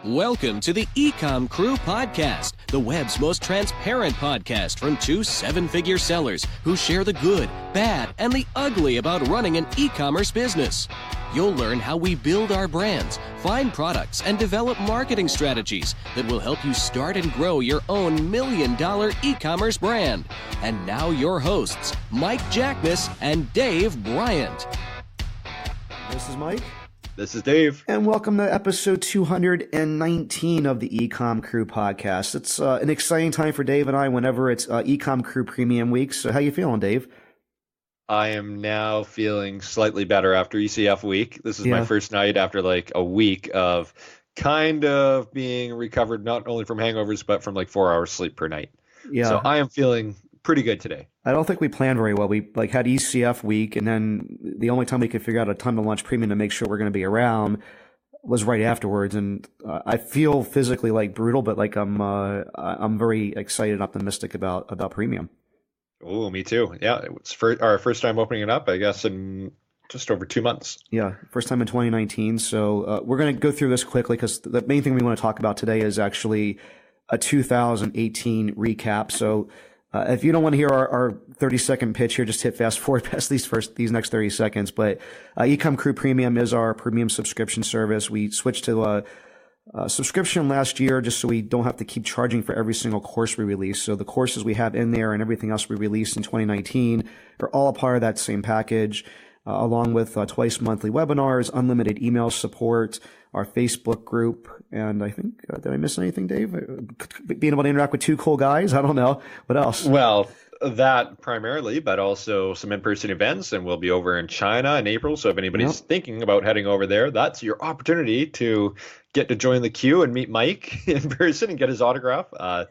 Welcome to the EcomCrew podcast, the web's most transparent podcast from two seven-figure sellers who share the good, bad, and the ugly about running an e-commerce business. You'll learn how we build our brands, find products, and develop marketing strategies that will help you start and grow your own $1 million e-commerce brand. And now your hosts, Mike Jackness and Dave Bryant. This is Mike. This is Dave. And welcome to episode 219 of the EcomCrew podcast. It's an exciting time for Dave and I whenever it's EcomCrew Premium Week. So how you feeling, Dave? I am now feeling slightly better after ECF week. This is my first night after like a week of kind of being recovered, not only from hangovers, but from like 4 hours sleep per night. Yeah. So I am feeling pretty good today. I don't think we planned very well. We had ECF week, and then the only time we could figure out a time to launch Premium to make sure we're going to be around was right afterwards. And I feel physically like brutal, but like I'm very excited and optimistic about Premium. Oh, me too. Yeah, it's our first time opening it up, I guess, in just over 2 months. Yeah, first time in 2019. So we're going to go through this quickly because the main thing we want to talk about today is actually a 2018 recap. So if you don't want to hear our 30-second pitch here, just hit fast forward past these next 30 seconds. But EcomCrew Premium is our premium subscription service. We switched to a subscription last year just so we don't have to keep charging for every single course we release. So the courses we have in there and everything else we released in 2019 are all a part of that same package, along with twice monthly webinars, unlimited email support, our Facebook group, and I think, did I miss anything, Dave? Being able to interact with two cool guys? I don't know. What else? Well, that primarily, but also some in-person events, and we'll be over in China in April. So if anybody's thinking about heading over there, that's your opportunity to get to join the queue and meet Mike in person and get his autograph. But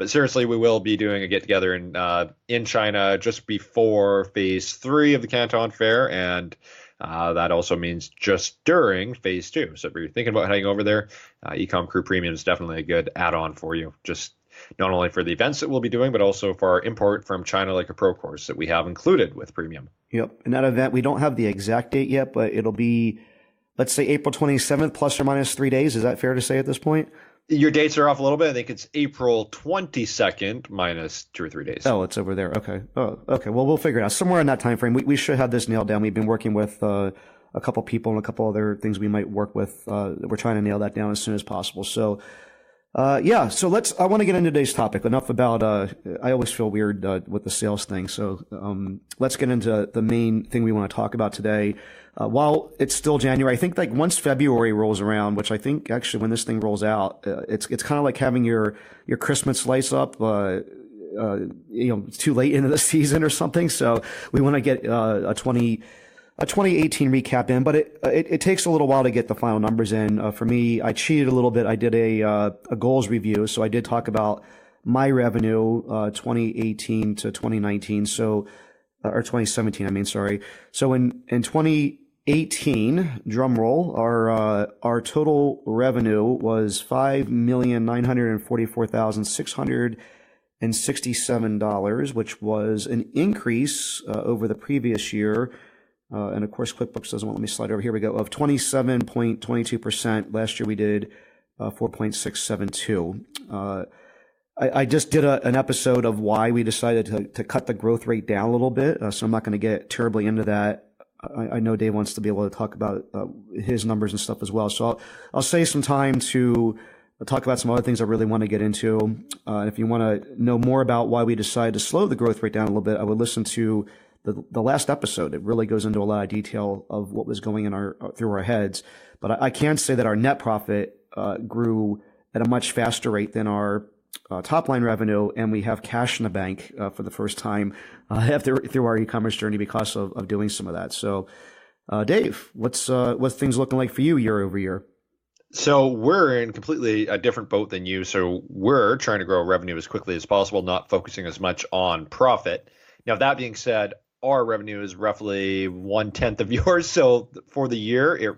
seriously, we will be doing a get-together in China just before phase 3 of the Canton Fair, and that also means just during phase 2. So if you're thinking about heading over there, EcomCrew Premium is definitely a good add-on for you, just not only for the events that we'll be doing, but also for our import from China Like a Pro course that we have included with Premium. Yep. And that event, we don't have the exact date yet, but it'll be, let's say, April 27th, plus or minus 3 days. Is that fair to say at this point? Your dates are off a little bit. I think it's April 22nd minus 2 or 3 days. Oh, it's over there. Okay. Oh, okay. Well, we'll figure it out. Somewhere in that time frame, we should have this nailed down. We've been working with a couple people and a couple other things we might work with. We're trying to nail that down as soon as possible. So, so I want to get into today's topic. Enough about, I always feel weird with the sales thing. So let's get into the main thing we want to talk about today. While it's still January, I think like once February rolls around, which I think actually when this thing rolls out, it's kind of like having your Christmas lights up, too late into the season or something. So we want to get a 2018 recap in, but it takes a little while to get the final numbers in. For me, I cheated a little bit. I did a goals review, so I did talk about my revenue 2018 to 2019. So or 2017, I mean, sorry. So in 2018, drum roll, our total revenue was $5,944,667, which was an increase over the previous year. And of course, QuickBooks doesn't want me slide over. Here we go, of 27.22%. Last year we did 4.672. I just did an episode of why we decided to cut the growth rate down a little bit, so I'm not going to get terribly into that. I know Dave wants to be able to talk about his numbers and stuff as well, so I'll save some time to talk about some other things I really want to get into. And if you want to know more about why we decided to slow the growth rate down a little bit, I would listen to the last episode. It really goes into a lot of detail of what was going in through our heads. But I can say that our net profit grew at a much faster rate than our top line revenue, and we have cash in the bank for the first time through our e-commerce journey because of doing some of that. So, Dave, what's things looking like for you year over year? So we're in completely a different boat than you. So we're trying to grow revenue as quickly as possible, not focusing as much on profit. Now, that being said, our revenue is roughly 1/10 of yours. So for the year, it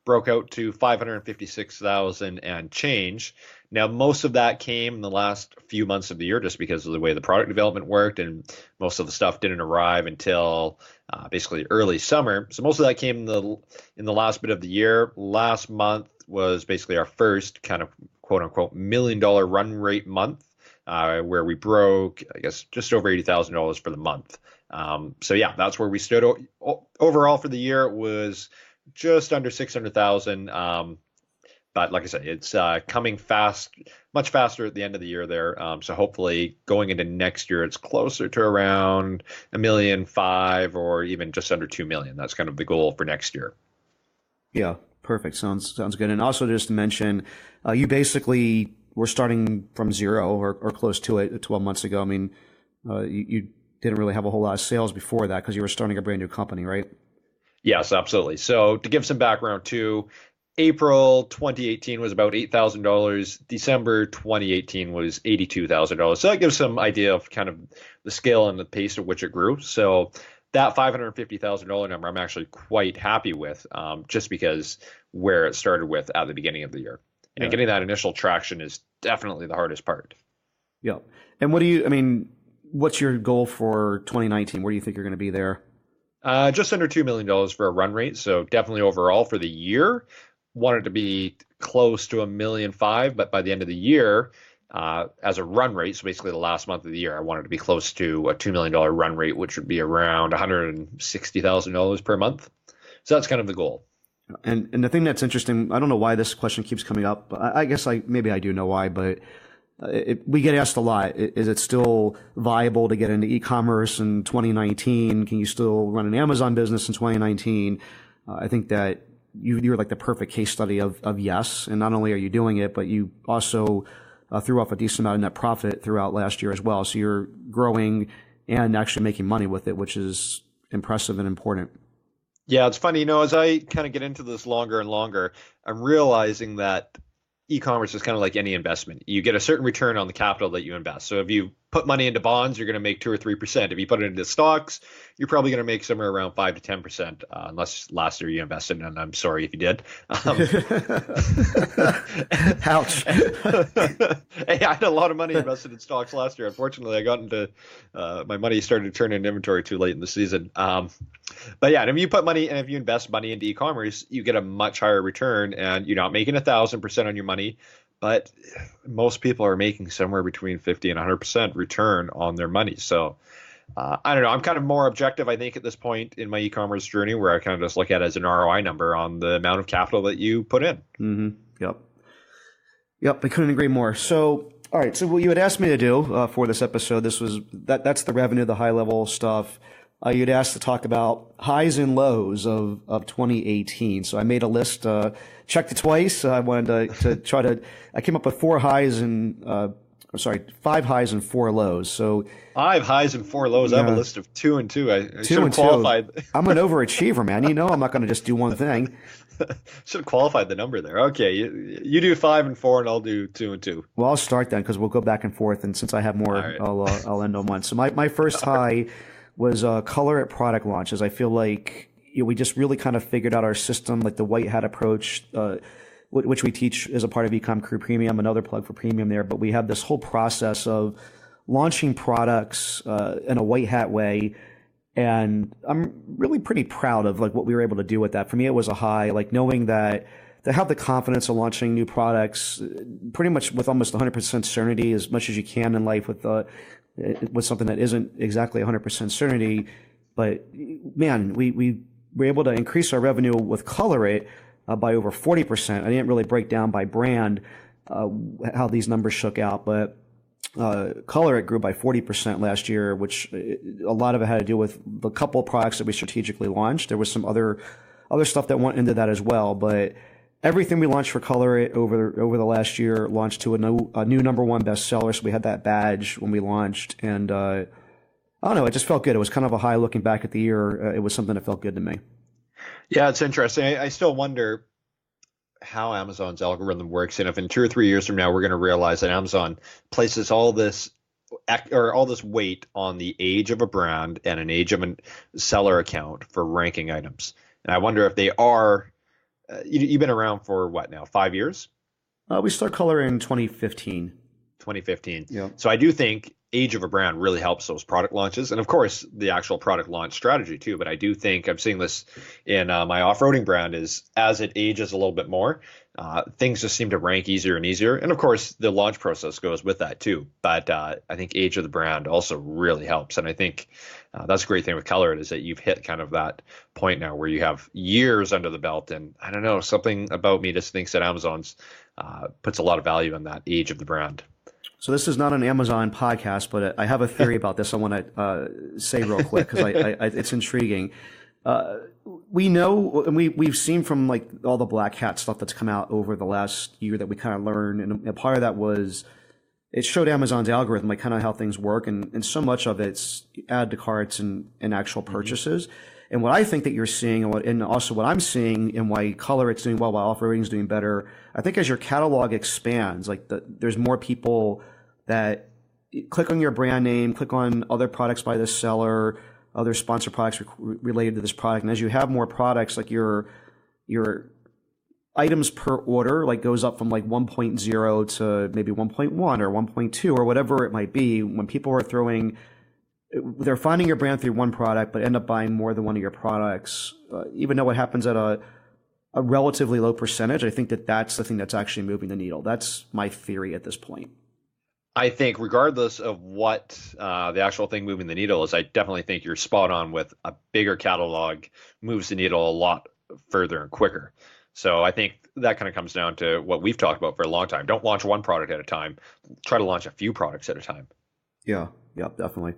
broke out to 556,000 and change. Now, most of that came in the last few months of the year just because of the way the product development worked, and most of the stuff didn't arrive until basically early summer. So most of that came in the last bit of the year. Last month was basically our first kind of quote unquote $1 million run rate month, where we broke, I guess, just over $80,000 for the month. So yeah, that's where we stood. Overall for the year, it was just under 600,000. But like I said, it's coming fast, much faster at the end of the year there. So hopefully going into next year, it's closer to around 1.5 million or even just under 2 million. That's kind of the goal for next year. Yeah, perfect. Sounds good. And also just to mention, you basically were starting from zero or close to it 12 months ago. I mean, you didn't really have a whole lot of sales before that because you were starting a brand new company, right? Yes, absolutely. So to give some background too, April 2018 was about $8,000. December 2018 was $82,000. So that gives some idea of kind of the scale and the pace at which it grew. So that $550,000 number, I'm actually quite happy with, just because where it started with at the beginning of the year. And getting that initial traction is definitely the hardest part. Yeah. And what's your goal for 2019? Where do you think you're going to be there? Just under $2 million for a run rate. So definitely overall for the year, wanted to be close to 1.5 million, but by the end of the year, as a run rate, so basically the last month of the year, I wanted to be close to a $2 million run rate, which would be around $160,000 per month. So that's kind of the goal. And the thing that's interesting, I don't know why this question keeps coming up, but I guess maybe I do know why, but we get asked a lot. Is it still viable to get into e-commerce in 2019? Can you still run an Amazon business in 2019? I think that you're like the perfect case study of yes. And not only are you doing it, but you also threw off a decent amount of net profit throughout last year as well. So you're growing and actually making money with it, which is impressive and important. Yeah, it's funny, as I kind of get into this longer and longer, I'm realizing that e-commerce is kind of like any investment. You get a certain return on the capital that you invest. So if you put money into bonds, you're going to make 2 or 3%. If you put it into stocks, you're probably going to make somewhere around 5 to 10%, unless last year you invested, and I'm sorry if you did. Ouch. Hey, I had a lot of money invested in stocks last year. Unfortunately, I got into my money started to turn into inventory too late in the season. But yeah, and if you put money and if you invest money into e-commerce, you get a much higher return, and you're not making 1,000% on your money. But most people are making somewhere between 50 and 100% return on their money. So I don't know. I'm kind of more objective, I think, at this point in my e-commerce journey, where I kind of just look at it as an ROI number on the amount of capital that you put in. Mm-hmm. Yep. I couldn't agree more. So, all right. So what you had asked me to do for this episode, that's the revenue, the high level stuff. You'd asked to talk about highs and lows of 2018. So I made a list, checked it twice. I wanted to try to, I came up with 5 highs and 4 lows. So 5 highs and 4 lows. Yeah. I have a list of 2 and 2. I should have qualified. I'm an overachiever, man. I'm not going to just do one thing. Should have qualified the number there. Okay. You do 5 and 4 and I'll do 2 and 2. Well, I'll start then because we'll go back and forth. And since I have more, right. I'll end on one. So my first high was color at product launches. I feel like we just really kind of figured out our system, like the white hat approach, which we teach as a part of EcomCrew Premium, another plug for Premium there. But we have this whole process of launching products in a white hat way. And I'm really pretty proud of like what we were able to do with that. For me, it was a high, like knowing that to have the confidence of launching new products pretty much with almost 100% certainty, as much as you can in life with something that isn't exactly 100% certainty. But man, we were able to increase our revenue with Color It by over 40%. I didn't really break down by brand how these numbers shook out, but Color It grew by 40% last year, which a lot of it had to do with the couple of products that we strategically launched. There was some other stuff that went into that as well, but everything we launched for Color It over the last year launched to a new number one bestseller. So we had that badge when we launched, and I don't know, it just felt good. It was kind of a high looking back at the year. It was something that felt good to me. Yeah, it's interesting. I still wonder how Amazon's algorithm works, and if in 2 or 3 years from now we're going to realize that Amazon places all this weight on the age of a brand and an age of a seller account for ranking items. And I wonder if they are You've been around for what now, 5 years? We start color in 2015. 2015. Yeah. So I do think age of a brand really helps those product launches, and of course the actual product launch strategy too. But I do think I'm seeing this in my off-roading brand is as it ages a little bit more, things just seem to rank easier and easier. And of course the launch process goes with that too. But I think age of the brand also really helps, and I think that's a great thing with Colored is that you've hit kind of that point now where you have years under the belt. And I don't know, something about me just thinks that Amazon's puts a lot of value in that age of the brand. So this is not an Amazon podcast, but I have a theory about this I want to say real quick because it's intriguing. We know, and we've seen from like all the Black Hat stuff that's come out over the last year that we kind of learned, and a part of that was it showed Amazon's algorithm, like kind of how things work, and so much of it's add to carts and actual purchases. And what I think that you're seeing, and also what I'm seeing, and why Color it's doing well, while off-roading is doing better, I think as your catalog expands, like there's more people that click on your brand name, click on other products by this seller, other sponsor products related to this product. And as you have more products, like your items per order like goes up from like 1.0 to maybe 1.1 or 1.2 or whatever it might be. When people are they're finding your brand through one product, but end up buying more than one of your products, even though it happens at a relatively low percentage, I think that's the thing that's actually moving the needle. That's my theory at this point. I think regardless of what the actual thing moving the needle is, I definitely think you're spot on with a bigger catalog moves the needle a lot further and quicker. So I think that kind of comes down to what we've talked about for a long time. Don't launch one product at a time. Try to launch a few products at a time. Yeah, definitely.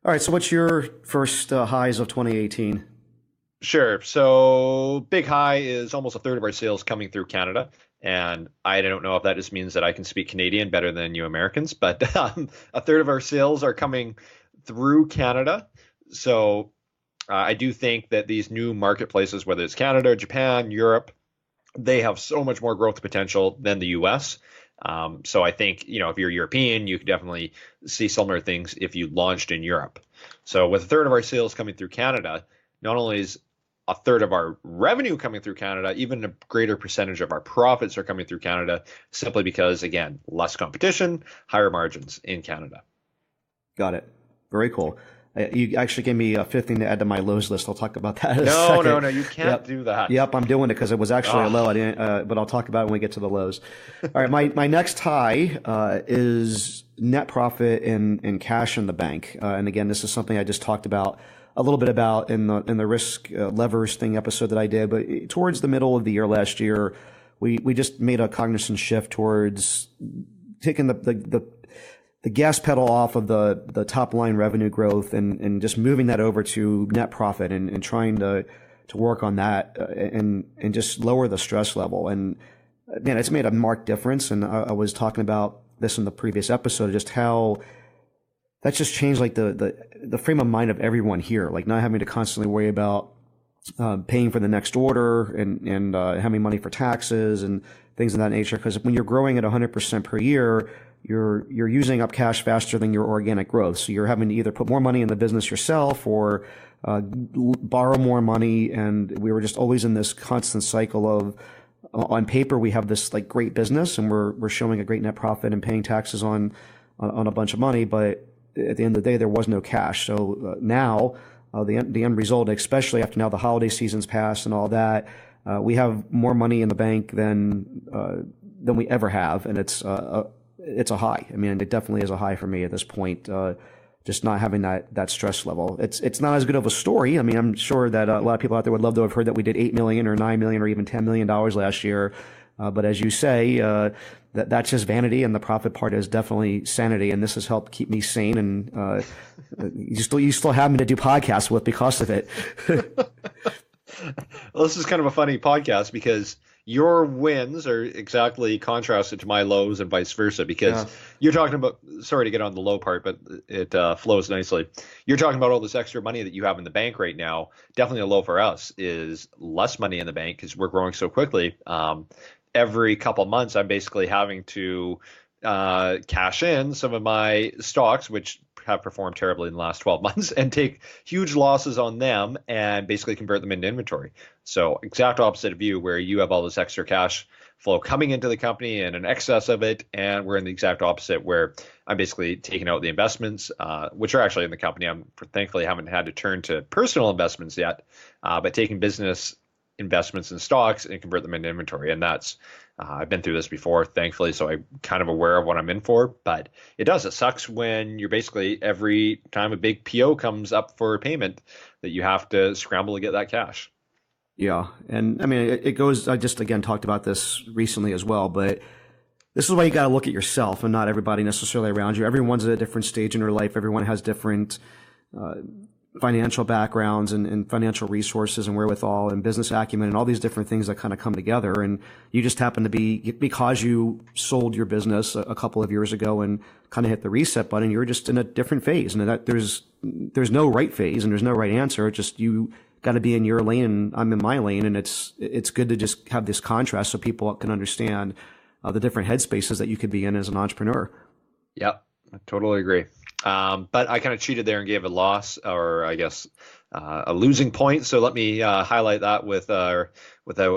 All right, so what's your first highs of 2018? Sure. So big high is almost a third of our sales coming through Canada. And I don't know if that just means that I can speak Canadian better than you Americans, but a third of our sales are coming through Canada. So I do think that these new marketplaces, whether it's Canada, Japan, Europe, they have so much more growth potential than the US. So I think, if you're European, you could definitely see similar things if you launched in Europe. So with a third of our sales coming through Canada, not only is a third of our revenue coming through Canada, even a greater percentage of our profits are coming through Canada, simply because, again, less competition, higher margins in Canada. Got it. Very cool. You actually gave me a fifth thing to add to my lows list. I'll talk about that in a second. No, you can't do that. Yep, I'm doing it because it was actually a low. I didn't, but I'll talk about it when we get to the lows. All right, my next high is net profit and cash in the bank. And again, this is something I just talked about a little bit about in the risk levers thing episode that I did. But towards the middle of the year last year, we just made a cognizant shift towards taking the gas pedal off of the top line revenue growth and just moving that over to net profit and trying to work on that and just lower the stress level. And man, it's made a marked difference. And I was talking about this in the previous episode, just how that's just changed like the frame of mind of everyone here, like not having to constantly worry about paying for the next order and having money for taxes and things of that nature. Because when you're growing at 100% per year, you're using up cash faster than your organic growth. So you're having to either put more money in the business yourself or borrow more money. And we were just always in this constant cycle of, on paper, we have this like great business and we're showing a great net profit and paying taxes on a bunch of money, but at the end of the day, there was no cash. So now the end result, especially after now the holiday season's passed and all that, we have more money in the bank than we ever have, and it's a high. I mean, it definitely is a high for me at this point. Just not having that stress level. It's not as good of a story. I mean, I'm sure that a lot of people out there would love to have heard that we did $8 million or $9 million or even $10 million last year. But as you say, that's just vanity, and the profit part is definitely sanity. And this has helped keep me sane. And you still have me to do podcasts with because of it. Well, this is kind of a funny podcast because your wins are exactly contrasted to my lows and vice versa, because you're talking about, sorry to get on the low part, but it flows nicely. You're talking about all this extra money that you have in the bank right now. Definitely a low for us is less money in the bank because we're growing so quickly. Every couple months, I'm basically having to cash in some of my stocks, which have performed terribly in the last 12 months and take huge losses on them and basically convert them into inventory. So exact opposite of you, where you have all this extra cash flow coming into the company and an excess of it, and we're in the exact opposite, where I'm basically taking out the investments, which are actually in the company. I'm thankfully haven't had to turn to personal investments yet, but taking business investments in stocks and convert them into inventory. And that's I've been through this before, thankfully, so I'm kind of aware of what I'm in for. But it sucks when you're basically, every time a big PO comes up for payment, that you have to scramble to get that cash. Yeah. And I mean, it goes, I just, again, talked about this recently as well, but this is why you got to look at yourself and not everybody necessarily around you. Everyone's at a different stage in their life. Everyone has different financial backgrounds and financial resources and wherewithal and business acumen and all these different things that kind of come together. And you just happen to be, because you sold your business a couple of years ago and kind of hit the reset button, you're just in a different phase. And that there's no right phase and there's no right answer. It's just, you got to be in your lane and I'm in my lane. And it's good to just have this contrast so people can understand the different headspaces that you could be in as an entrepreneur. Yep, I totally agree. But I kind of cheated there and gave a loss, or I guess a losing point. So let me highlight that with a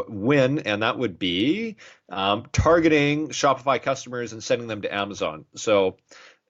win, and that would be targeting Shopify customers and sending them to Amazon. So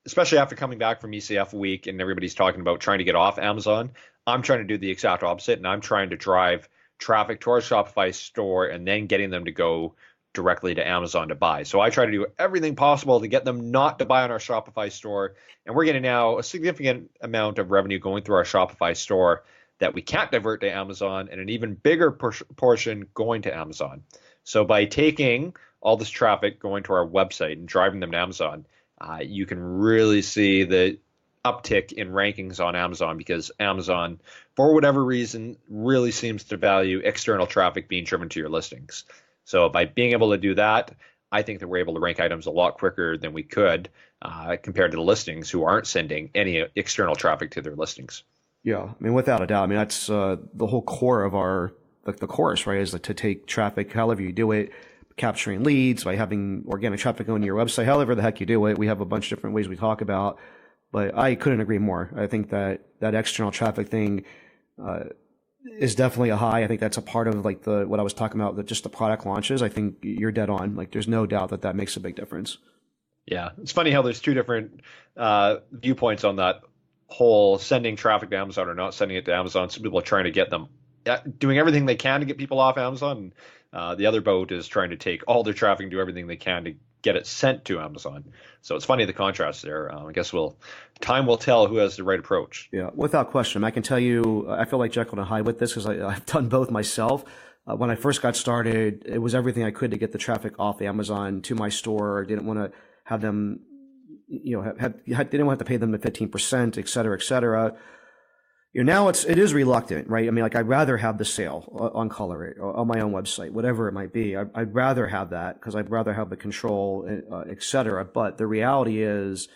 especially after coming back from ECF week and everybody's talking about trying to get off Amazon, I'm trying to do the exact opposite, and I'm trying to drive traffic to our Shopify store and then getting them to go directly to Amazon to buy. So I try to do everything possible to get them not to buy on our Shopify store. And we're getting now a significant amount of revenue going through our Shopify store that we can't divert to Amazon, and an even bigger portion going to Amazon. So by taking all this traffic going to our website and driving them to Amazon, you can really see the uptick in rankings on Amazon, because Amazon, for whatever reason, really seems to value external traffic being driven to your listings. So by being able to do that, I think that we're able to rank items a lot quicker than we could compared to the listings who aren't sending any external traffic to their listings. Yeah, I mean, without a doubt. I mean, that's the whole core of our, the course, right, is to take traffic, however you do it, capturing leads, by having organic traffic going to your website, however the heck you do it. We have a bunch of different ways we talk about, but I couldn't agree more. I think that external traffic thing is definitely a high. I think that's a part of like what I was talking about, just the product launches. I think you're dead on. Like, there's no doubt that makes a big difference. Yeah, it's funny how there's two different viewpoints on that whole sending traffic to Amazon or not sending it to Amazon. Some people are trying to get them, doing everything they can to get people off Amazon. The other boat is trying to take all their traffic and do everything they can to get it sent to Amazon. So it's funny, the contrast there. I guess time will tell who has the right approach. Yeah, without question. I can tell you, I feel like Jekyll and Hyde with this, because I've done both myself. When I first got started, it was everything I could to get the traffic off Amazon to my store. I didn't want to have them, didn't want to pay them the 15%, et cetera, et cetera. Now it is reluctant, right? I mean, like, I'd rather have the sale on Color It or on my own website, whatever it might be. I'd rather have that, because I'd rather have the control, et cetera. But the reality is,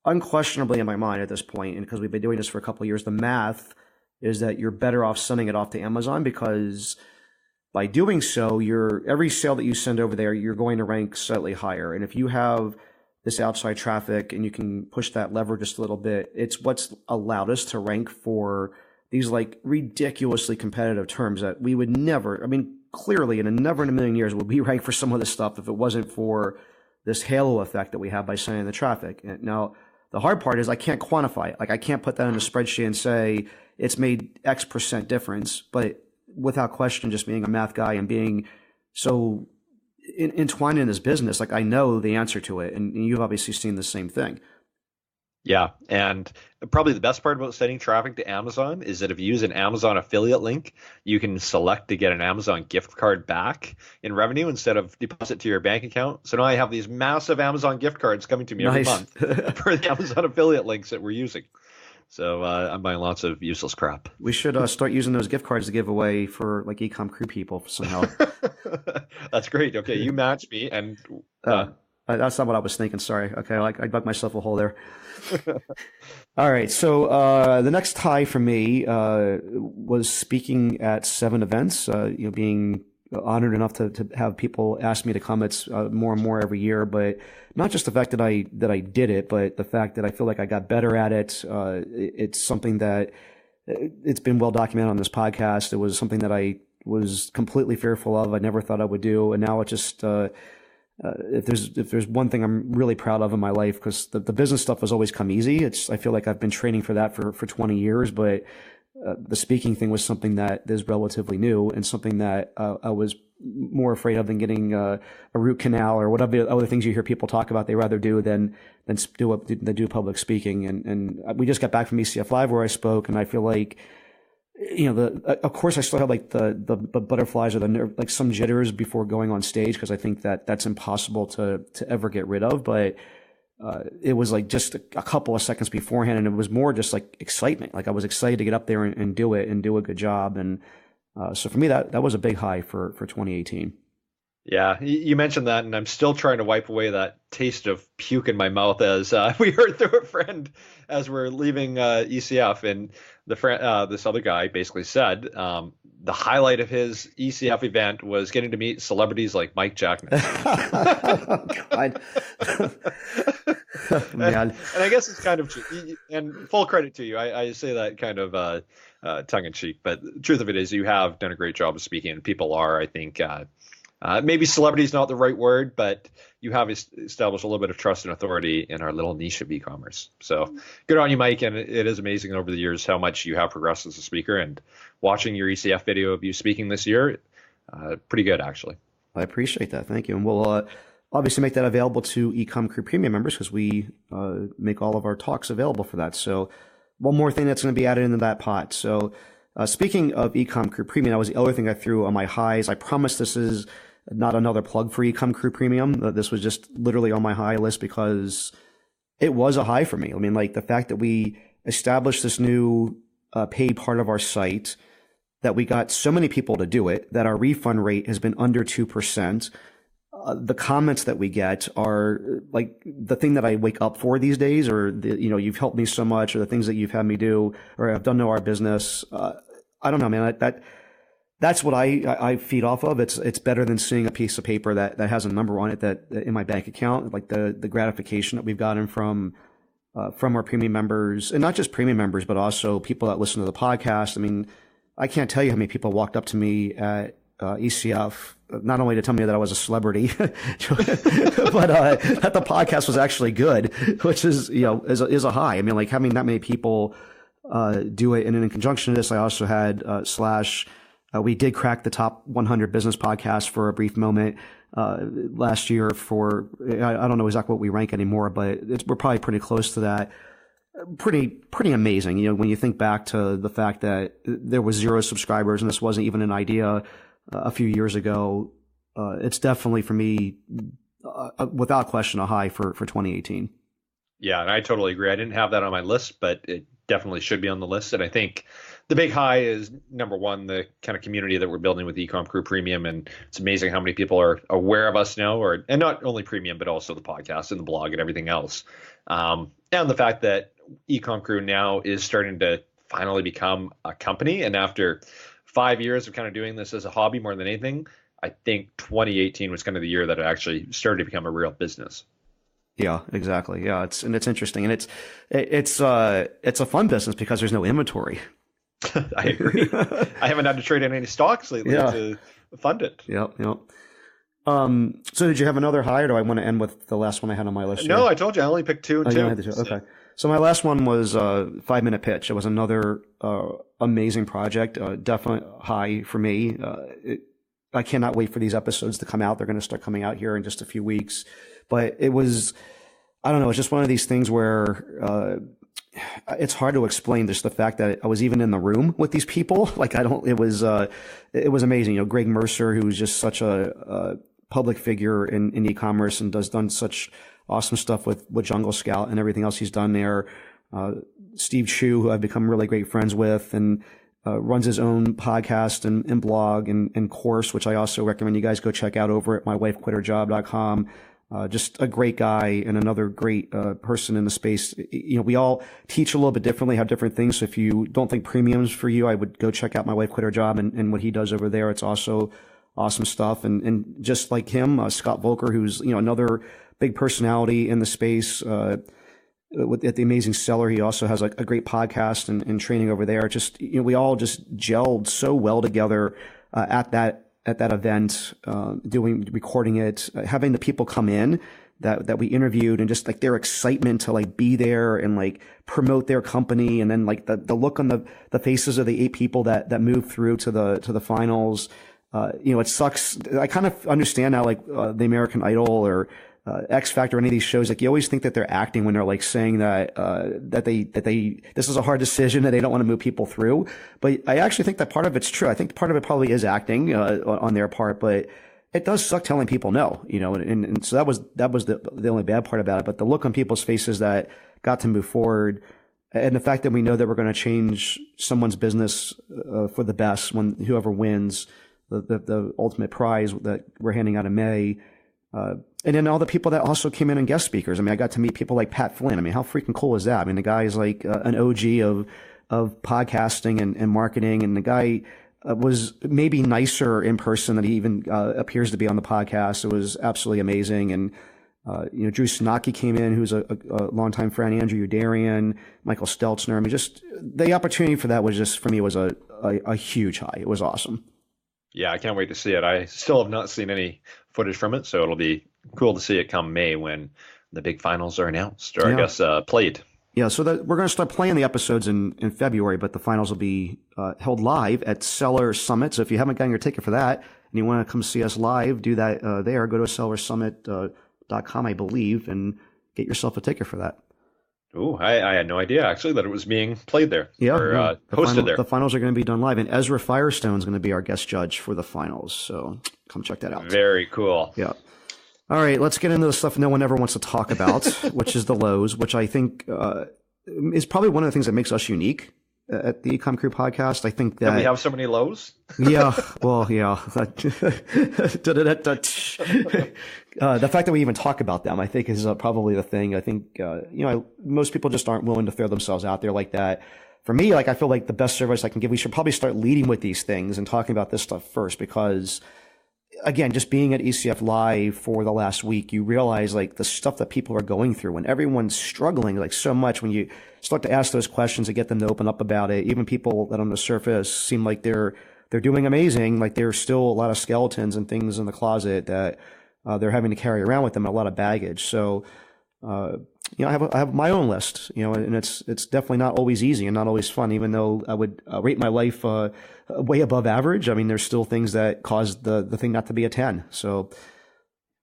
unquestionably in my mind at this point, and because we've been doing this for a couple of years, the math is that you're better off sending it off to Amazon, because by doing so, every sale that you send over there, you're going to rank slightly higher. And if you have this outside traffic and you can push that lever just a little bit, it's what's allowed us to rank for these like ridiculously competitive terms that we would never, I mean, clearly never in a million years would we rank for some of this stuff if it wasn't for this halo effect that we have by sending the traffic. And now, the hard part is I can't quantify it. Like, I can't put that in a spreadsheet and say it's made X percent difference, but without question, just being a math guy and being so entwined in this business, like, I know the answer to it, and you've obviously seen the same thing. Yeah, and probably the best part about sending traffic to Amazon is that if you use an Amazon affiliate link, you can select to get an Amazon gift card back in revenue instead of deposit to your bank account. So now I have these massive Amazon gift cards coming to me every month for the Amazon affiliate links that we're using. So I'm buying lots of useless crap. We should start using those gift cards to give away for like EcomCrew people somehow. That's great. Okay, you match me, and that's not what I was thinking. Sorry. Okay, I dug myself a hole there. All right. So the next tie for me was speaking at 7 events. Being honored enough to have people ask me to come. It's more and more every year, but not just the fact that I did it, but the fact that I feel like I got better at it. It's something that it's been well documented on this podcast. It was something that I was completely fearful of. I never thought I would do. And now it just, if there's one thing I'm really proud of in my life, because the business stuff has always come easy. I feel like I've been training for that for 20 years, but the speaking thing was something that is relatively new and something that I was more afraid of than getting a root canal or whatever other things you hear people talk about they rather do than do public speaking. And we just got back from ECF Live where I spoke, and I feel like, of course I still have like the butterflies or the nerve, like some jitters before going on stage, because I think that's impossible to ever get rid of. But it was like just a couple of seconds beforehand, and it was more just like excitement. Like I was excited to get up there and do it and do a good job. And so for me, that was a big high for 2018. Yeah, you mentioned that, and I'm still trying to wipe away that taste of puke in my mouth as we heard through a friend as we're leaving ECF, and the friend, this other guy basically said the highlight of his ECF event was getting to meet celebrities like Mike Jackman. Oh, God. And I guess it's kind of, and full credit to you. I say that kind of tongue in cheek, but the truth of it is you have done a great job of speaking, and people are, I think, maybe celebrity is not the right word, but you have established a little bit of trust and authority in our little niche of e-commerce. So good on you, Mike. And it is amazing over the years how much you have progressed as a speaker, and watching your ECF video of you speaking this year, pretty good, actually. I appreciate that. Thank you. And we'll obviously make that available to EcomCrew Premium members, because we make all of our talks available for that. So one more thing that's going to be added into that pot. So speaking of EcomCrew Premium, that was the other thing I threw on my highs. I promise this is not another plug for EcomCrew Premium. This was just literally on my high list because it was a high for me. I mean, like the fact that we established this new paid part of our site, that we got so many people to do it, that our refund rate has been under 2%. The comments that we get are like the thing that I wake up for these days, or you've helped me so much, or the things that you've had me do, or I've done to our business. I don't know, man. That's what I feed off of. It's better than seeing a piece of paper that has a number on it that in my bank account. Like the gratification that we've gotten from our premium members, and not just premium members, but also people that listen to the podcast. I mean, I can't tell you how many people walked up to me at ECF, not only to tell me that I was a celebrity, but that the podcast was actually good, which is a high. I mean, like having that many people do it, and in conjunction to this, I also had we did crack the top 100 business podcasts for a brief moment last year. For I don't know exactly what we rank anymore, but we're probably pretty close to that. Pretty amazing. When you think back to the fact that there was 0 subscribers and this wasn't even an idea a few years ago, it's definitely for me, without question, a high for 2018. Yeah, and I totally agree. I didn't have that on my list, but it definitely should be on the list. And I think the big high is, number one, the kind of community that we're building with EcomCrew Premium. And it's amazing how many people are aware of us now, and not only Premium, but also the podcast and the blog and everything else. And the fact that EcomCrew now is starting to finally become a company. And after 5 years of kind of doing this as a hobby more than anything, I think 2018 was kind of the year that it actually started to become a real business. Yeah, exactly. Yeah, it's interesting, and it's a fun business because there's no inventory. I agree. I haven't had to trade in any stocks lately to fund it. Yep. So did you have another high, or do I want to end with the last one I had on my list? No, I told you I only picked two and two. Okay. So my last one was 5-minute pitch. It was another amazing project, definitely high for me. I cannot wait for these episodes to come out. They're going to start coming out here in just a few weeks. But it was, I don't know, it's just one of these things where it's hard to explain just the fact that I was even in the room with these people. Like it was amazing. Greg Mercer, who's just such a public figure in e-commerce and done such awesome stuff with Jungle Scout and everything else he's done there. Steve Chu, who I've become really great friends with, and runs his own podcast and blog and course, which I also recommend you guys go check out over at mywifequitherjob.com. Just a great guy and another great person in the space. We all teach a little bit differently, have different things. So if you don't think premium's for you, I would go check out My Wife Quit Her Job and what he does over there. It's also awesome stuff. And just like him, Scott Volker, who's, another big personality in the space, at the Amazing Seller. He also has a great podcast and training over there. Just, we all just gelled so well together, at that event, recording it, having the people come in that we interviewed, and just like their excitement to like be there and like promote their company. And then like the look on the faces of the 8 people that moved through to the finals. It sucks. I kind of understand now, like, the American Idol or, X Factor, any of these shows, like you always think that they're acting when they're like saying that this is a hard decision, that they don't want to move people through. But I actually think that part of it's true. I think part of it probably is acting, on their part, but it does suck telling people no, and so that was the only bad part about it. But the look on people's faces that got to move forward, and the fact that we know that we're going to change someone's business, for the best when whoever wins the ultimate prize that we're handing out in May. And then all the people that also came in and guest speakers. I mean, I got to meet people like Pat Flynn. I mean, how freaking cool is that? I mean, the guy is like an OG of podcasting and marketing. And the guy was maybe nicer in person than he even appears to be on the podcast. It was absolutely amazing. And, Drew Snaki came in, who's a longtime friend, Andrew Udarian, Michael Stelzner. I mean, just the opportunity for that was just, for me, was a huge high. It was awesome. Yeah, I can't wait to see it. I still have not seen any footage from it, so it'll be cool to see it come May when the big finals are announced, or I guess played. Yeah, so we're going to start playing the episodes in February, but the finals will be held live at Seller Summit. So if you haven't gotten your ticket for that and you want to come see us live, do that there. Go to sellersummit.com, I believe, and get yourself a ticket for that. Oh, I had no idea, actually, that it was being played there. Yeah, or hosted there. The finals are going to be done live, and Ezra Firestone is going to be our guest judge for the finals. So come check that out. Very cool. Yeah. All right, let's get into the stuff no one ever wants to talk about, which is the lows, which I think is probably one of the things that makes us unique at the EcomCrew podcast. I think that we have so many lows. Yeah, well, yeah. The fact that we even talk about them, I think, is probably the thing. I think most people just aren't willing to throw themselves out there like that. For me, like, I feel like the best service I can give, we should probably start leading with these things and talking about this stuff first, because again, just being at ECF Live for the last week, you realize like the stuff that people are going through, and everyone's struggling like so much. When you start to ask those questions and get them to open up about it, even people that on the surface seem like they're doing amazing, like there's still a lot of skeletons and things in the closet that they're having to carry around with them, a lot of baggage. So, I have my own list, and it's definitely not always easy and not always fun, even though I would rate my life way above average. I mean, there's still things that cause the thing not to be a 10. So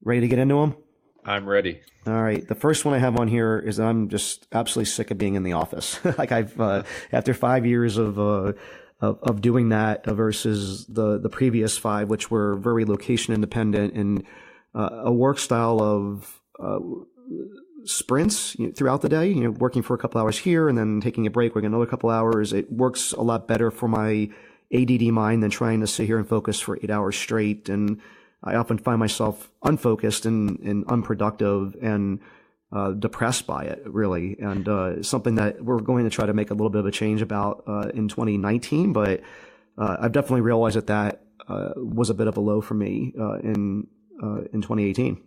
ready to get into them? I'm ready. All right. The first one I have on here is that I'm just absolutely sick of being in the office. Like I've, after 5 years of doing that versus the previous 5, which were very location independent and a work style of sprints throughout the day, working for a couple hours here and then taking a break, working another couple hours. It works a lot better for my ADD mind than trying to sit here and focus for 8 hours straight. And I often find myself unfocused and unproductive and depressed by it, really. And something that we're going to try to make a little bit of a change about in 2019. But I've definitely realized that was a bit of a low for me in 2018.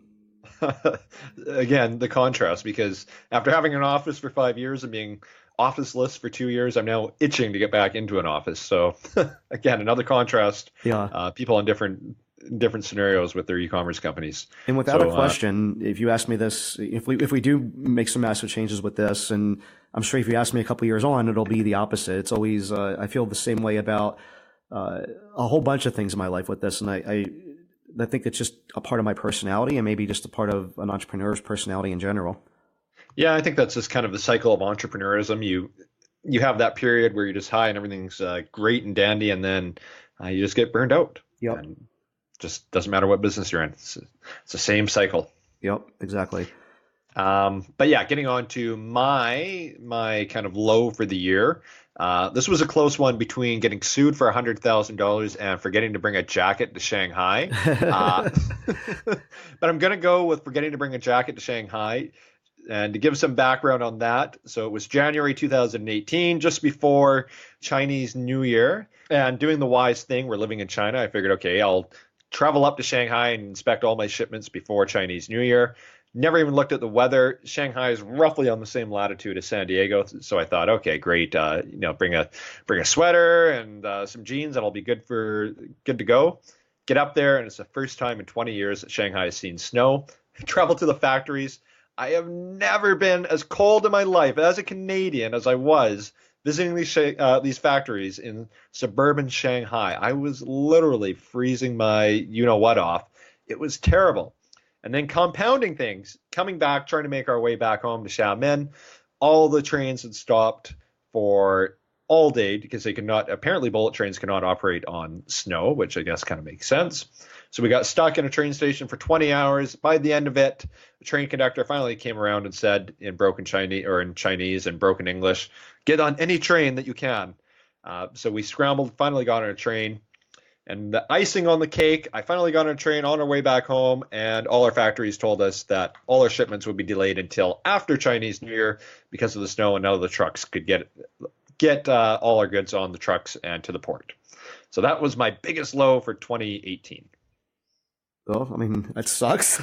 Again, the contrast, because after having an office for 5 years and being officeless for 2 years, I'm now itching to get back into an office. So again, another contrast. Yeah. People in different scenarios with their e-commerce companies. And without a question, if you ask me this, if we do make some massive changes with this, and I'm sure if you ask me a couple of years on, it'll be the opposite. It's always, I feel the same way about a whole bunch of things in my life with this. And I think it's just a part of my personality, and maybe just a part of an entrepreneur's personality in general. Yeah, I think that's just kind of the cycle of entrepreneurism. You have that period where you're just high and everything's great and dandy, and then you just get burned out. Yep. And just doesn't matter what business you're in. It's the same cycle. Yep, exactly. But yeah, getting on to my kind of low for the year. This was a close one between getting sued for $100,000 and forgetting to bring a jacket to Shanghai. But I'm going to go with forgetting to bring a jacket to Shanghai. And to give some background on that, so it was January 2018, just before Chinese New Year. And doing the wise thing, we're living in China, I figured, okay, I'll travel up to Shanghai and inspect all my shipments before Chinese New Year. Never even looked at the weather. Shanghai is roughly on the same latitude as San Diego, so I thought, okay, great. Bring a sweater and some jeans, and I'll be good to go. Get up there, and it's the first time in 20 years that Shanghai has seen snow. Travel to the factories. I have never been as cold in my life as a Canadian as I was visiting these factories in suburban Shanghai. I was literally freezing my you-know-what off. It was terrible. And then compounding things, coming back, trying to make our way back home to Xiamen, all the trains had stopped for all day because they could not, apparently bullet trains cannot operate on snow, which I guess kind of makes sense. So we got stuck in a train station for 20 hours. By the end of it, the train conductor finally came around and said in broken Chinese and broken English, get on any train that you can. So we scrambled, finally got on a train. And the icing on the cake, I finally got on a train on our way back home, and all our factories told us that all our shipments would be delayed until after Chinese New Year because of the snow, and none of the trucks could get all our goods on the trucks and to the port. So that was my biggest low for 2018. Well, I mean, that sucks.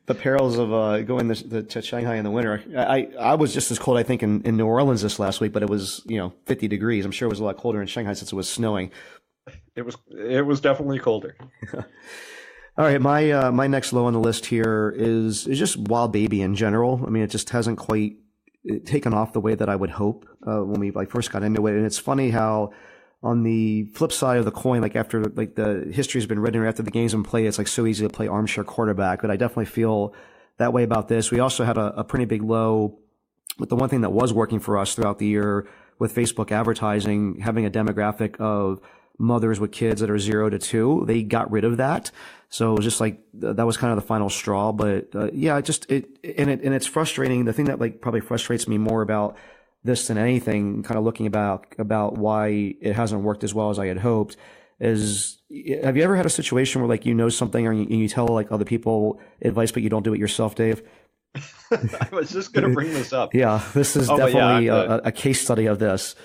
The perils of going to Shanghai in the winter. I was just as cold, I think, in New Orleans this last week, but it was 50 degrees. I'm sure it was a lot colder in Shanghai since it was snowing. It was definitely colder. All right, my next low on the list here is just Wild Baby in general. I mean, it just hasn't quite taken off the way that I would hope when we first got into it. And it's funny how on the flip side of the coin, after the history has been written or after the game's been played, it's so easy to play armchair quarterback. But I definitely feel that way about this. We also had a pretty big low with the one thing that was working for us throughout the year with Facebook advertising, having a demographic of mothers with kids that are 0 to 2. They got rid of that. So it was just that was kind of the final straw. But it's frustrating. The thing that probably frustrates me more about this than anything, kind of looking about why it hasn't worked as well as I had hoped, is have you ever had a situation where something or you tell other people advice but you don't do it yourself, Dave? I was just going to bring this up. Yeah, this is definitely a case study of this.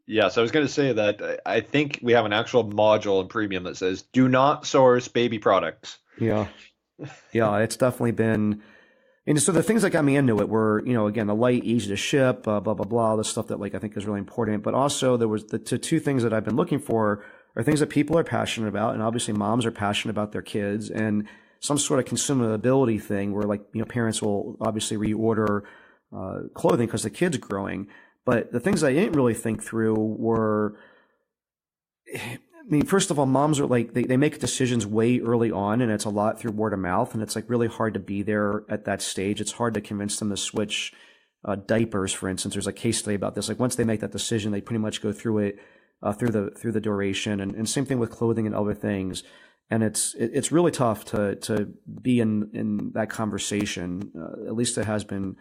Yes, I was going to say that I think we have an actual module in Premium that says, do not source baby products. Yeah, it's definitely been. And so the things that got me into it were, again, the light, easy to ship, blah, blah, blah, the stuff that I think is really important. But also there was the two things that I've been looking for are things that people are passionate about. And obviously moms are passionate about their kids, and some sort of consumability thing where parents will obviously reorder clothing because the kid's growing. But the things I didn't really think through were, first of all, moms are they make decisions way early on, and it's a lot through word of mouth, and it's really hard to be there at that stage. It's hard to convince them to switch diapers, for instance. There's a case study about this. Once they make that decision, they pretty much go through it through the duration, and same thing with clothing and other things. And it's really tough to be in that conversation. At least it has been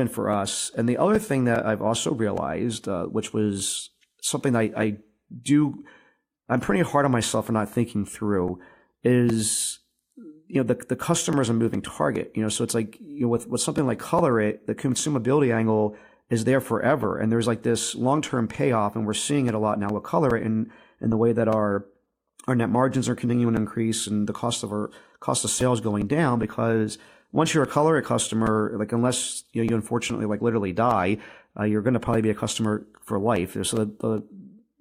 for us. And the other thing that I've also realized, which was something I'm pretty hard on myself for not thinking through, is the customer is a moving target. So it's with something like Color It, the consumability angle is there forever, and there's this long-term payoff, and we're seeing it a lot now with Color It, in the way that our net margins are continuing to increase and the cost of sales going down, because once you're a Color It customer, unless you unfortunately literally die, you're going to probably be a customer for life. So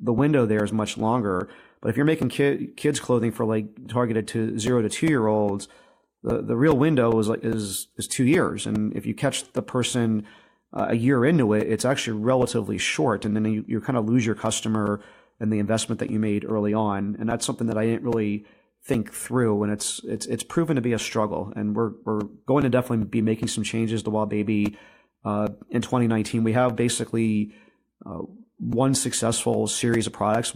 the window there is much longer. But if you're making kids clothing for targeted to 0 to 2-year-olds, the real window is 2 years. And if you catch the person a year into it, it's actually relatively short. And then you kind of lose your customer and the investment that you made early on. And that's something that I didn't really think through. And it's proven to be a struggle. And we're going to definitely be making some changes to Wild Baby in 2019. We have basically one successful series of products,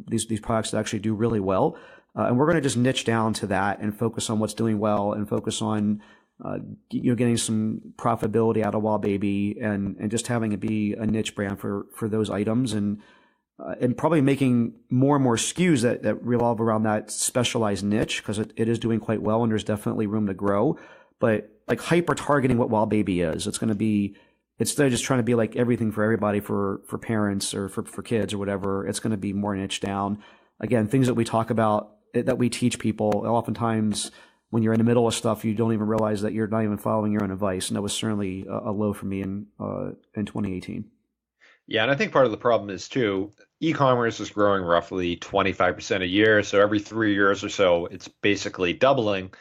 these products that actually do really well. And we're going to just niche down to that and focus on what's doing well, and focus on, getting some profitability out of Wild Baby, and just having it be a niche brand for those items, and probably making more and more SKUs that revolve around that specialized niche, because it is doing quite well and there's definitely room to grow. But hyper targeting what Wild Baby is, it's going to be, instead of just trying to be everything for everybody, for parents or for kids or whatever, it's going to be more niche down. again, things that we talk about, that we teach people, oftentimes when you're in the middle of stuff, you don't even realize that you're not even following your own advice. And that was certainly a low for me in 2018. Yeah, and I think part of the problem is too, e-commerce is growing roughly 25% a year. So every 3 years or so, it's basically doubling.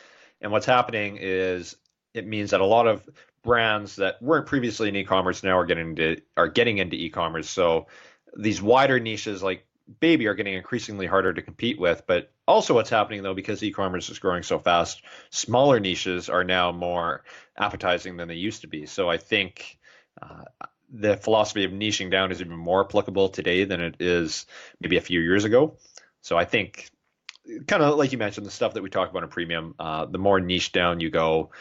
And what's happening is it means that a lot of brands that weren't previously in e-commerce now are getting into e-commerce. So these wider niches like baby are getting increasingly harder to compete with. But also what's happening though, because e-commerce is growing so fast, smaller niches are now more appetizing than they used to be. So I think the philosophy of niching down is even more applicable today than it is maybe a few years ago. So I think, kind of like you mentioned, the stuff that we talk about in premium, the more niche down you go,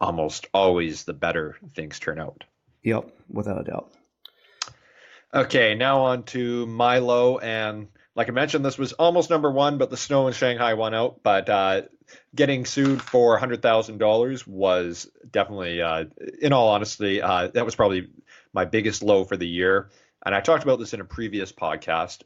almost always the better things turn out. Yep, without a doubt. Okay, now on to Milo. And like I mentioned, this was almost number one, but the snow in Shanghai won out. But getting sued for $100,000 was definitely, in all honesty, that was probably my biggest low for the year. And I talked about this in a previous podcast.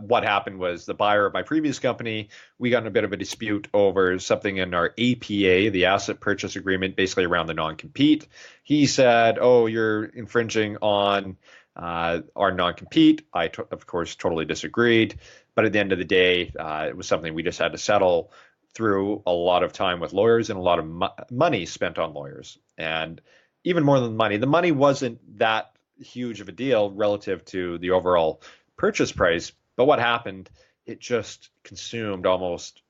What happened was the buyer of my previous company, we got in a bit of a dispute over something in our APA, the asset purchase agreement, basically around the non-compete. He said, oh, you're infringing on our non-compete. I, of course, totally disagreed. But at the end of the day, it was something we just had to settle through a lot of time with lawyers and a lot of money spent on lawyers. And even more than money, the money wasn't that huge of a deal relative to the overall purchase price. But what happened, it just consumed almost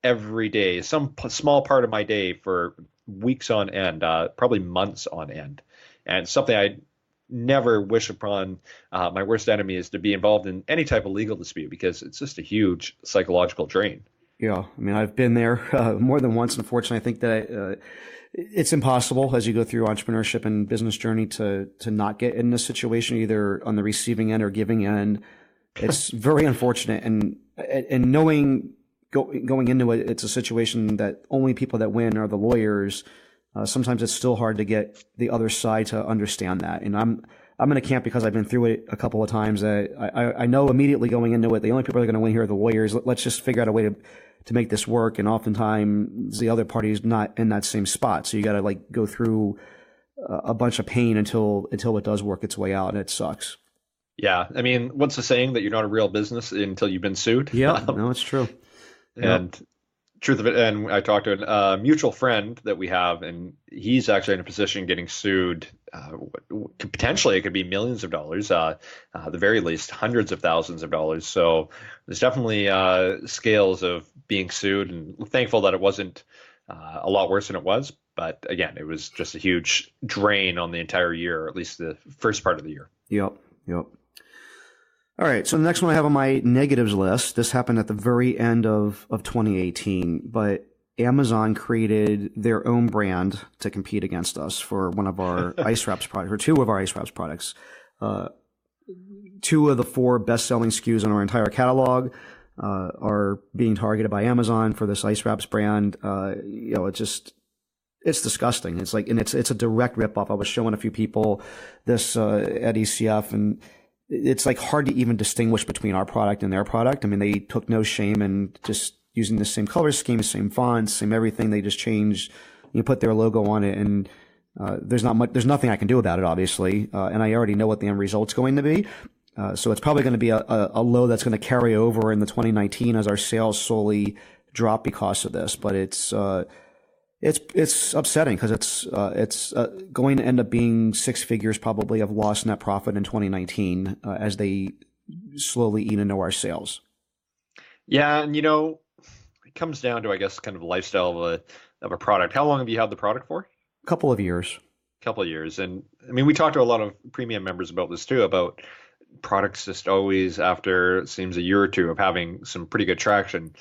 every day, some small part of my day for weeks on end, probably months on end. And something I never wish upon my worst enemy is to be involved in any type of legal dispute, because it's just a huge psychological drain. Yeah, I mean, I've been there more than once. Unfortunately, I think that it's impossible as you go through entrepreneurship and business journey to not get in this situation, either on the receiving end or giving end. It's very unfortunate, and knowing going into it, it's a situation that only people that win are the lawyers. Sometimes it's still hard to get the other side to understand that. And I'm in a camp, because I've been through it a couple of times, that I know immediately going into it, the only people that are going to win here are the lawyers. Let's just figure out a way to make this work. And oftentimes the other party is not in that same spot. So you got to like go through a bunch of pain until it does work its way out, and it sucks. Yeah. I mean, what's the saying that you're not a real business until you've been sued? Yeah, no, it's true. And truth of it, and I talked to a mutual friend that we have, and he's actually in a position getting sued. Potentially, it could be millions of dollars, at the very least, hundreds of thousands of dollars. So there's definitely scales of being sued, and thankful that it wasn't a lot worse than it was. But again, it was just a huge drain on the entire year, or at least the first part of the year. Yep. All right, so the next one I have on my negatives list, this happened at the very end of 2018, but Amazon created their own brand to compete against us for one of our ice wraps products, or two of our ice wraps products. Two of the four best-selling SKUs in our entire catalog are being targeted by Amazon for this ice wraps brand. It's disgusting. It's like, and it's a direct ripoff. I was showing a few people this at ECF, and it's like hard to even distinguish between our product and their product. I mean, they took no shame in just using the same color scheme, same fonts, same everything. They just changed, put their logo on it, and there's nothing I can do about it, obviously. And I already know what the end result's going to be. So it's probably going to be a low that's going to carry over in the 2019 as our sales slowly drop because of this. But it's upsetting, because it's going to end up being six figures probably of lost net profit in 2019 as they slowly eat into our sales. Yeah, and it comes down to, I guess, kind of lifestyle of a product. How long have you had the product for? A couple of years. And I mean, we talked to a lot of premium members about this too, about products just always, after it seems a year or two of having some pretty good traction,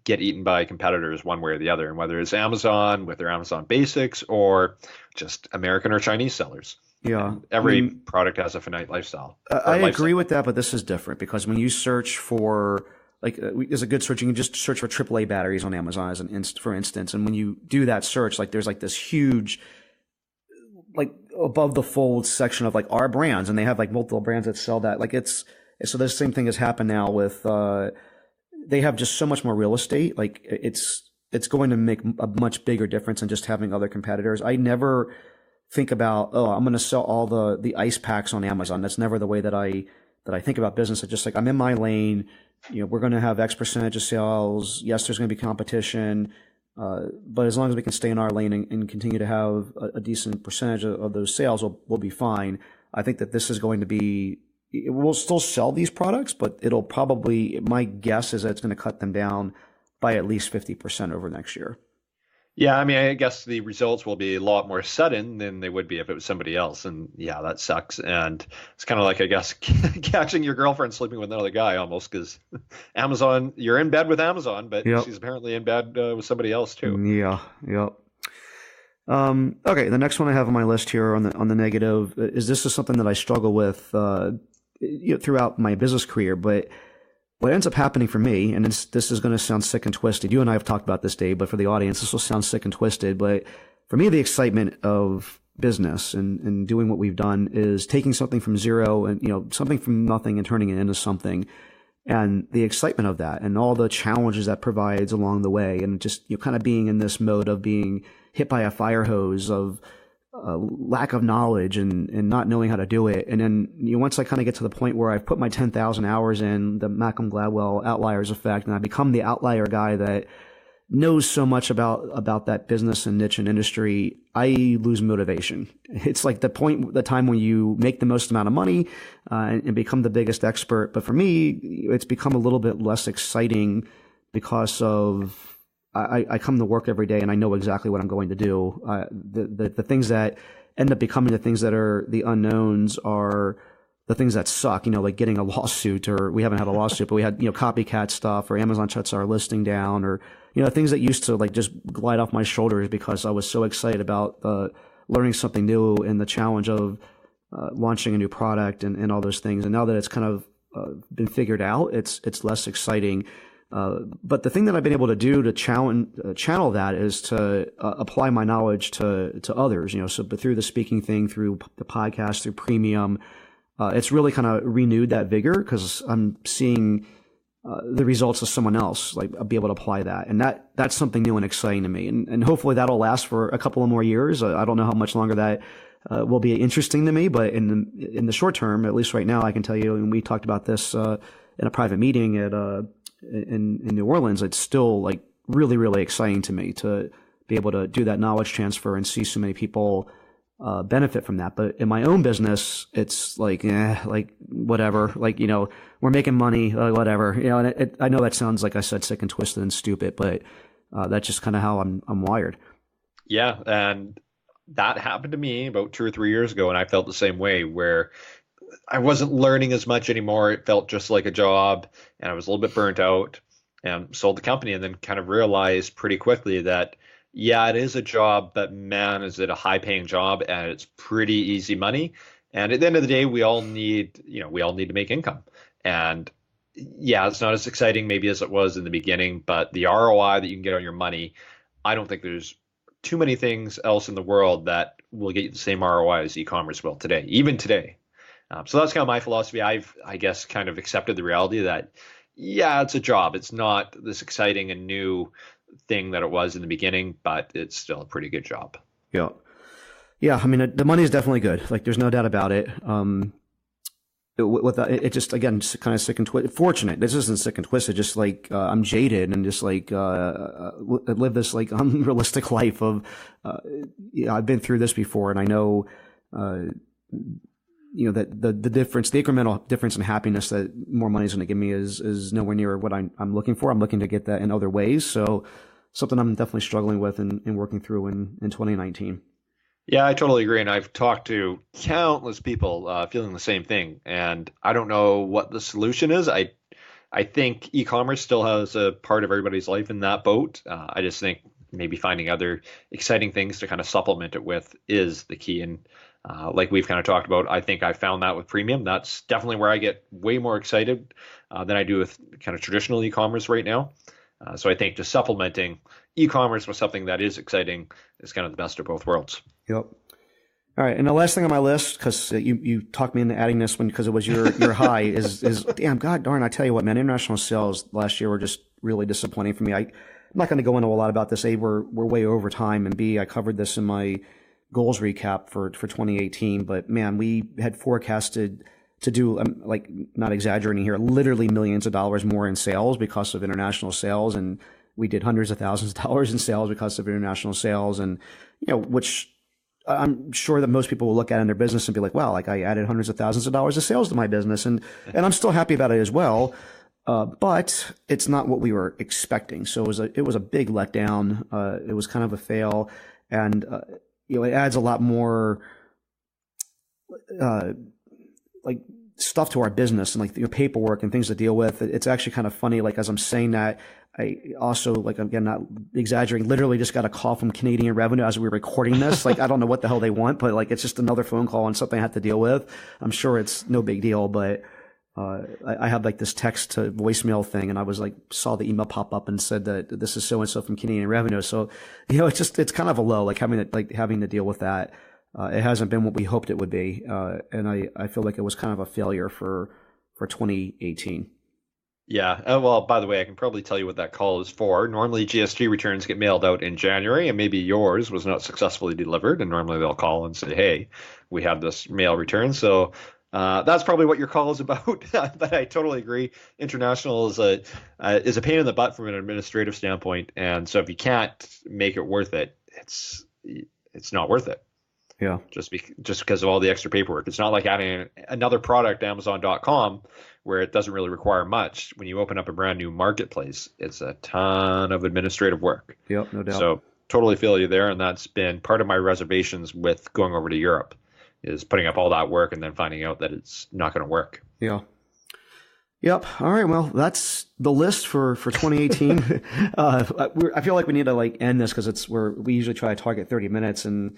get eaten by competitors one way or the other, and whether it's Amazon with their Amazon Basics or just American or Chinese sellers. Yeah, and every product has a finite lifestyle. I agree with that, but this is different, because when you search for, there's a good search, you can just search for AAA batteries on Amazon for instance, and when you do that search, there's this huge, above the fold section of our brands, and they have multiple brands that sell that. So the same thing has happened now with they have just so much more real estate. Like it's going to make a much bigger difference than just having other competitors. I never think about, oh, I'm going to sell all the ice packs on Amazon. That's never the way that I think about business. It's just like, I'm in my lane. We're going to have X percentage of sales. Yes, there's going to be competition. But as long as we can stay in our lane and continue to have a decent percentage of those sales, we'll be fine. I think that this is going to be, we'll still sell these products, but it'll probably, my guess is that it's going to cut them down by at least 50% over next year. Yeah, I mean, I guess the results will be a lot more sudden than they would be if it was somebody else. And yeah, that sucks. And it's kind of like, I guess, catching your girlfriend sleeping with another guy almost, because Amazon, you're in bed with Amazon, but she's apparently in bed with somebody else too. Yeah, yep. Okay, the next one I have on my list here on the negative is, this is something that I struggle with throughout my business career, but what ends up happening for me, and this is going to sound sick and twisted. You and I have talked about this, Dave, but for the audience, this will sound sick and twisted. But for me, the excitement of business and doing what we've done is taking something from zero and, something from nothing and turning it into something. And the excitement of that and all the challenges that provides along the way, and just, kind of being in this mode of being hit by a fire hose of lack of knowledge and not knowing how to do it. And then once I kind of get to the point where I've put my 10,000 hours in, the Malcolm Gladwell outliers effect, and I become the outlier guy that knows so much about that business and niche and industry, I lose motivation. It's like the time when you make the most amount of money and become the biggest expert. But for me, it's become a little bit less exciting because of I come to work every day and I know exactly what I'm going to do. The things that end up becoming the things that are the unknowns are the things that suck, like getting a lawsuit, or we haven't had a lawsuit, but we had, copycat stuff, or Amazon shuts our listing down, or, things that used to like just glide off my shoulders because I was so excited about learning something new and the challenge of launching a new product and all those things. And now that it's kind of been figured out, it's less exciting. But the thing that I've been able to do to channel that is to apply my knowledge to others, but through the speaking thing, through the podcast, through Premium, it's really kind of renewed that vigor because I'm seeing the results of someone else, like I'll be able to apply that. And that's something new and exciting to me. And hopefully that'll last for a couple of more years. I don't know how much longer that will be interesting to me, but in the short term, at least right now, I can tell you, and we talked about this in a private meeting in New Orleans, it's still like really, really exciting to me to be able to do that knowledge transfer and see so many people benefit from that. But in my own business, it's like, whatever, we're making money, whatever, and I know that sounds, like I said, sick and twisted and stupid, but that's just kind of how I'm wired. Yeah. And that happened to me about 2 or 3 years ago. And I felt the same way, where I wasn't learning as much anymore. It felt just like a job, and I was a little bit burnt out, and sold the company, and then kind of realized pretty quickly that, yeah, it is a job, but man, is it a high paying job, and it's pretty easy money. And at the end of the day, we all need to make income. And yeah, it's not as exciting maybe as it was in the beginning, but the ROI that you can get on your money, I don't think there's too many things else in the world that will get you the same ROI as e-commerce will today, even today. So that's kind of my philosophy. I've, I guess, kind of accepted the reality that, yeah, it's a job. It's not this exciting and new thing that it was in the beginning, but it's still a pretty good job. Yeah. Yeah. I mean, the money is definitely good. Like, there's no doubt about it. It just, again, just kind of sick and twisted. Fortunate. This isn't sick and twisted. Just like, I'm jaded and just like, live this like unrealistic life of, I've been through this before, and I know, that the difference, the incremental difference in happiness that more money is going to give me is nowhere near what I'm looking for. I'm looking to get that in other ways. So something I'm definitely struggling with and working through in 2019. Yeah, I totally agree. And I've talked to countless people feeling the same thing. And I don't know what the solution is. I think e-commerce still has a part of everybody's life in that boat. I just think maybe finding other exciting things to kind of supplement it with is the key. And like we've kind of talked about, I think I found that with Premium. That's definitely where I get way more excited than I do with kind of traditional e-commerce right now. So I think just supplementing e-commerce with something that is exciting is kind of the best of both worlds. Yep. All All right, and the last thing on my list, because you talked me into adding this one because it was your high, is damn, God darn, I tell you what, man, international sales last year were just really disappointing for me. I'm not going to go into a lot about this. A, we're way over time, and B, I covered this in my goals recap for 2018. But man, we had forecasted to do, like, not exaggerating here, literally millions of dollars more in sales because of international sales, and we did hundreds of thousands of dollars in sales because of international sales, and which I'm sure that most people will look at in their business and be like, wow, like I added hundreds of thousands of dollars of sales to my business. And I'm still happy about it as well. But it's not what we were expecting. So it was a big letdown. It was kind of a fail. And, it adds a lot more, like stuff to our business and like paperwork and things to deal with. It's actually kind of funny. Like, as I'm saying that, I also, like, again, not exaggerating, literally just got a call from Canadian Revenue as we were recording this. Like, I don't know what the hell they want, but like, it's just another phone call and something I have to deal with. I'm sure it's no big deal, but I have like this text to voicemail thing, and I was like, saw the email pop up and said that this is so and so from Canadian Revenue. So, it's kind of a low, like having to deal with that. It hasn't been what we hoped it would be, and I feel like it was kind of a failure for 2018. Yeah. Well, by the way, I can probably tell you what that call is for. Normally, GST returns get mailed out in January, and maybe yours was not successfully delivered. And normally they'll call and say, hey, we have this mail return. So that's probably what your call is about. But I totally agree. International is a pain in the butt from an administrative standpoint. And so if you can't make it worth it, it's not worth it. Yeah. Just because of all the extra paperwork. It's not like adding another product to Amazon.com where it doesn't really require much. When you open up a brand new marketplace, it's a ton of administrative work. Yep, no doubt. So totally feel you there. And that's been part of my reservations with going over to Europe, is putting up all that work and then finding out that it's not going to work. Yeah. Yep. All right. Well, that's the list for 2018. I feel like we need to end this because we usually try to target 30 minutes, and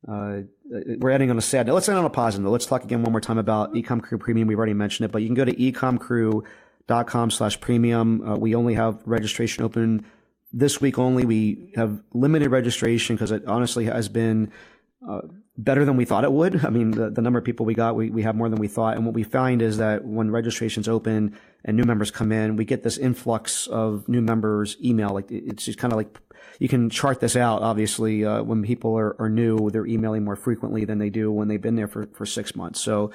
we're ending on a sad note. Let's end on a positive note. Let's talk again one more time about EcomCrew Premium. We've already mentioned it, but you can go to ecomcrew.com/premium. We only have registration open this week only. We have limited registration because it honestly has been better than we thought it would. I mean, the number of people we got, we have more than we thought. And what we find is that when registration's open and new members come in, we get this influx of new members email. Like, it's just kind of like, you can chart this out. Obviously, when people are new, they're emailing more frequently than they do when they've been there for 6 months. So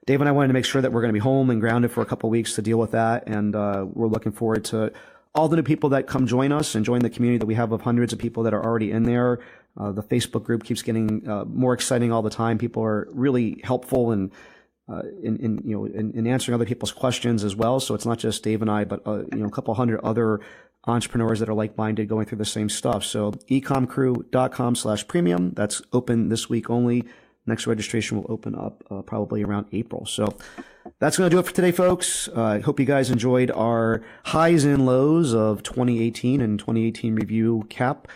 Dave and I wanted to make sure that we're going to be home and grounded for a couple of weeks to deal with that. And we're looking forward to all the new people that come join us and join the community that we have of hundreds of people that are already in there. The Facebook group keeps getting more exciting all the time. People are really helpful in answering other people's questions as well. So it's not just Dave and I, but a couple hundred other entrepreneurs that are like-minded going through the same stuff. So ecomcrew.com/premium. That's open this week only. Next registration will open up probably around April. So that's going to do it for today, folks. I hope you guys enjoyed our highs and lows of 2018 and 2018 review cap.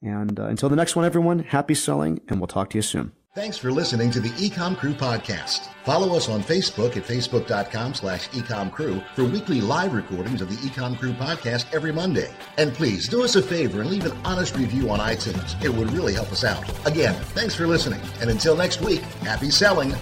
And until the next one, everyone, happy selling, and we'll talk to you soon. Thanks for listening to the EcomCrew podcast. Follow us on Facebook at facebook.com/EcomCrew for weekly live recordings of the EcomCrew podcast every Monday. And please do us a favor and leave an honest review on iTunes. It would really help us out. Again, thanks for listening. And until next week, happy selling.